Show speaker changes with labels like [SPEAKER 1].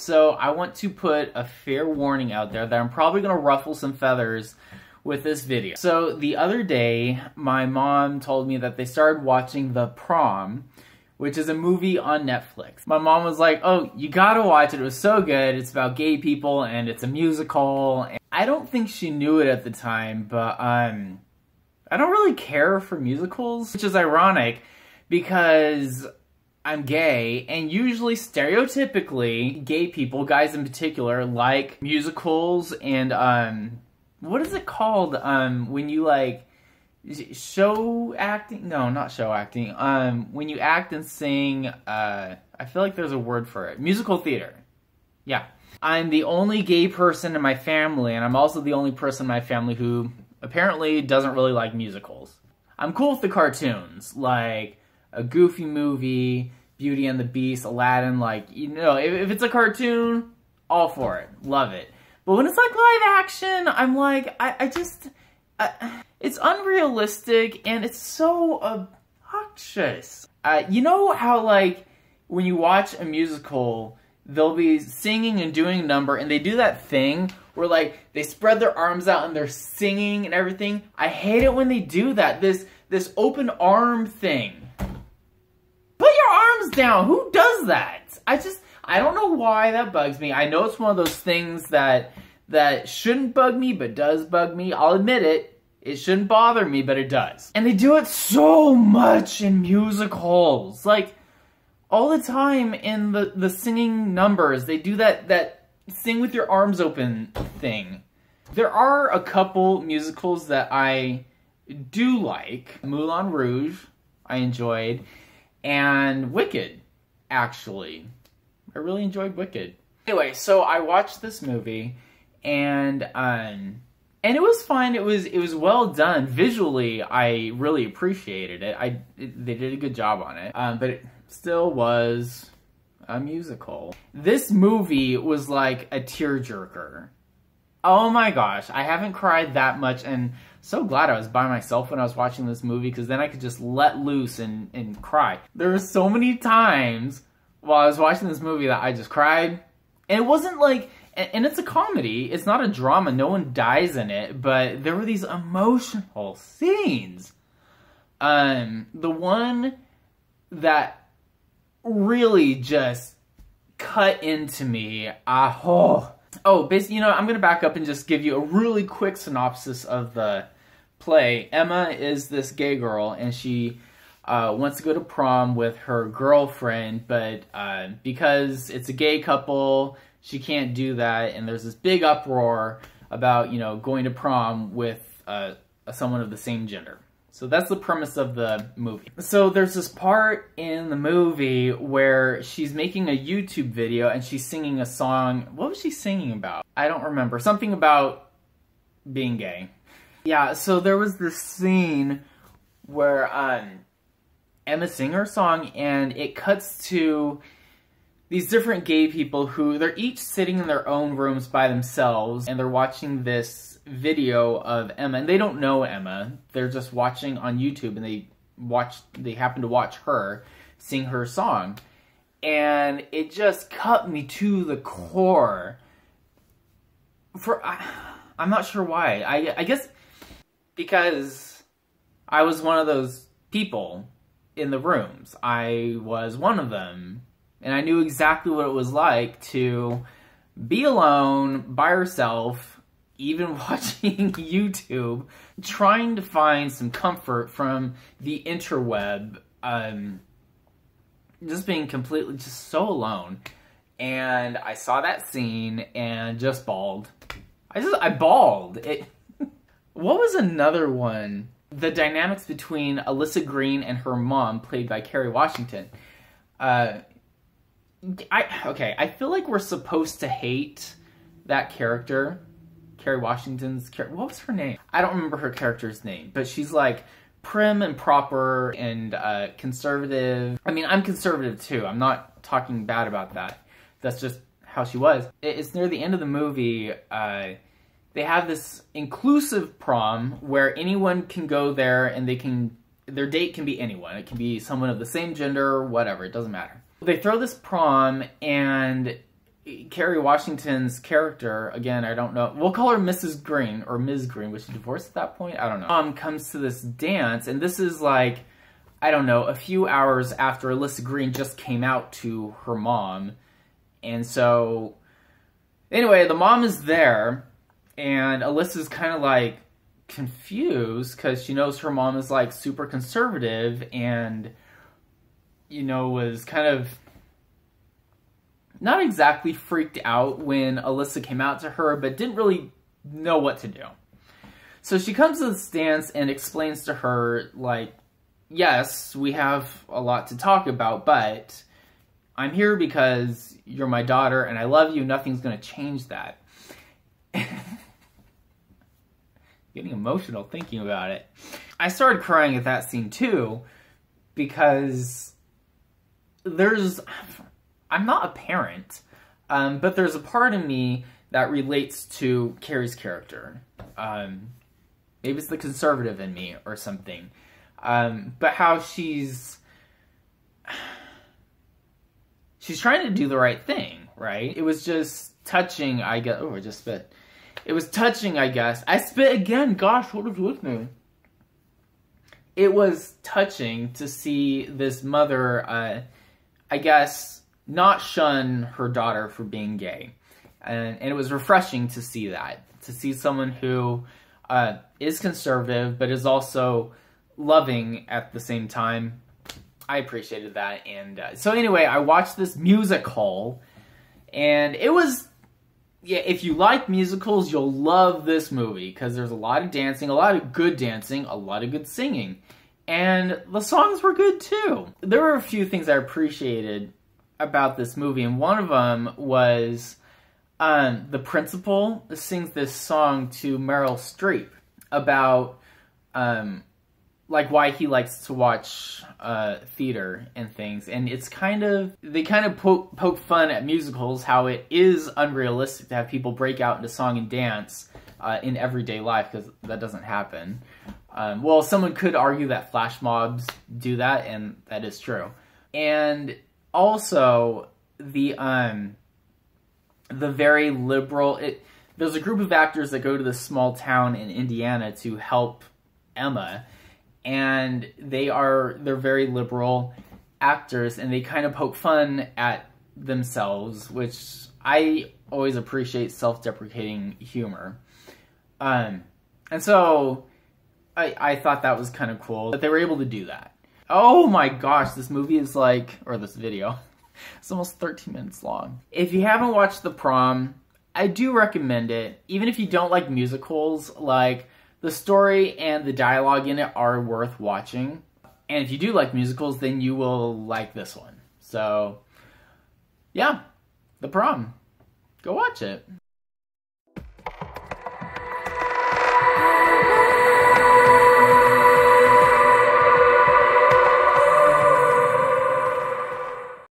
[SPEAKER 1] So I want to put a fair warning out there that I'm probably going to ruffle some feathers with this video. So the other day, my mom told me that they started watching The Prom, which is a movie on Netflix. My mom was like, oh, you gotta watch it, it was so good, it's about gay people and it's a musical. And I don't think she knew it at the time, but I don't really care for musicals, which is ironic because I'm gay, and usually, stereotypically, gay people, guys in particular, like musicals and, what is it called, when you, like, show acting? No, not show acting. When you act and sing, I feel like there's a word for it. Musical theater. Yeah. I'm the only gay person in my family, and I'm also the only person in my family who apparently doesn't really like musicals. I'm cool with the cartoons, like a Goofy Movie, Beauty and the Beast, Aladdin, like, you know, if it's a cartoon, all for it. Love it. But when it's like live action, I'm like, it's unrealistic and it's so obnoxious. You know how, like, when you watch a musical, they'll be singing and doing a number and they do that thing where, like, they spread their arms out and they're singing and everything? I hate it when they do that. This open arm thing. Put your arms down. Who does that? I don't know why that bugs me. I know it's one of those things that shouldn't bug me, but does bug me. I'll admit it. It shouldn't bother me, but it does. And they do it so much in musicals. Like, all the time in the singing numbers, they do that sing with your arms open thing. There are a couple musicals that I do like. Moulin Rouge, I enjoyed. And Wicked, actually. I really enjoyed Wicked. Anyway, so I watched this movie, and it was fine. It was well done. Visually, I really appreciated it. They did a good job on it. But it still was a musical. This movie was like a tearjerker. Oh my gosh, I haven't cried that much, and so glad I was by myself when I was watching this movie, because then I could just let loose and cry. There were so many times while I was watching this movie that I just cried. And it wasn't like, and it's a comedy, it's not a drama, no one dies in it, but there were these emotional scenes. The one that really just cut into me, basically, you know, I'm gonna back up and just give you a really quick synopsis of the play. Emma is this gay girl, and she wants to go to prom with her girlfriend, but because it's a gay couple, she can't do that, and there's this big uproar about, you know, going to prom with someone of the same gender. So that's the premise of the movie. So there's this part in the movie where she's making a YouTube video and she's singing a song. What was she singing about? I don't remember. Something about being gay. Yeah, so there was this scene where Emma's singing her song, and it cuts to these different gay people who, they're each sitting in their own rooms by themselves, and they're watching this video of Emma, and they don't know Emma. They're just watching on YouTube, and they happen to watch her sing her song. And it just cut me to the core. I'm not sure why. I guess because I was one of those people in the rooms. I was one of them. And I knew exactly what it was like to be alone, by herself, even watching YouTube, trying to find some comfort from the interweb, just being completely, just so alone. And I saw that scene and just bawled. I bawled. What was another one? The dynamics between Alyssa Green and her mom, played by Kerry Washington. I feel like we're supposed to hate that character. Kerry Washington's character. What was her name? I don't remember her character's name, but she's like prim and proper and conservative. I mean, I'm conservative too. I'm not talking bad about that. That's just how she was. It's near the end of the movie. They have this inclusive prom where anyone can go there, and their date can be anyone. It can be someone of the same gender, whatever. It doesn't matter. They throw this prom, and Kerry Washington's character, again, I don't know, we'll call her Mrs. Green, or Ms. Green, was she divorced at that point? I don't know. Comes to this dance, and this is like, I don't know, a few hours after Alyssa Green just came out to her mom. And so, anyway, the mom is there, and Alyssa's kind of like confused because she knows her mom is like super conservative and, you know, was kind of not exactly freaked out when Alyssa came out to her, but didn't really know what to do. So she comes to the dance and explains to her, like, yes, we have a lot to talk about, but I'm here because you're my daughter and I love you. Nothing's going to change that. Getting emotional thinking about it. I started crying at that scene too, because I'm not a parent, but there's a part of me that relates to Carrie's character. Maybe it's the conservative in me or something. But how she's trying to do the right thing, right? It was just touching, I guess. Oh, I just spit. It was touching, I guess. I spit again. Gosh, what is with me? It was touching to see this mother, I guess, not shun her daughter for being gay. And it was refreshing to see that. To see someone who is conservative, but is also loving at the same time. I appreciated that. And so anyway, I watched this musical, and it was, yeah, if you like musicals, you'll love this movie, because there's a lot of dancing, a lot of good dancing, a lot of good singing. And the songs were good too. There were a few things I appreciated about this movie, and one of them was the principal sings this song to Meryl Streep about like why he likes to watch theater and things. And it's kind of, they kind of poke fun at musicals, how it is unrealistic to have people break out into song and dance in everyday life, because that doesn't happen. Well, someone could argue that flash mobs do that, and that is true. And also, the very liberal, there's a group of actors that go to this small town in Indiana to help Emma, and they're very liberal actors, and they kind of poke fun at themselves, which I always appreciate self-deprecating humor. And so I thought that was kind of cool that they were able to do that. Oh my gosh, this movie is like, or this video, it's almost 13 minutes long. If you haven't watched The Prom, I do recommend it. Even if you don't like musicals, like, the story and the dialogue in it are worth watching. And if you do like musicals, then you will like this one. So, yeah, The Prom. Go watch it.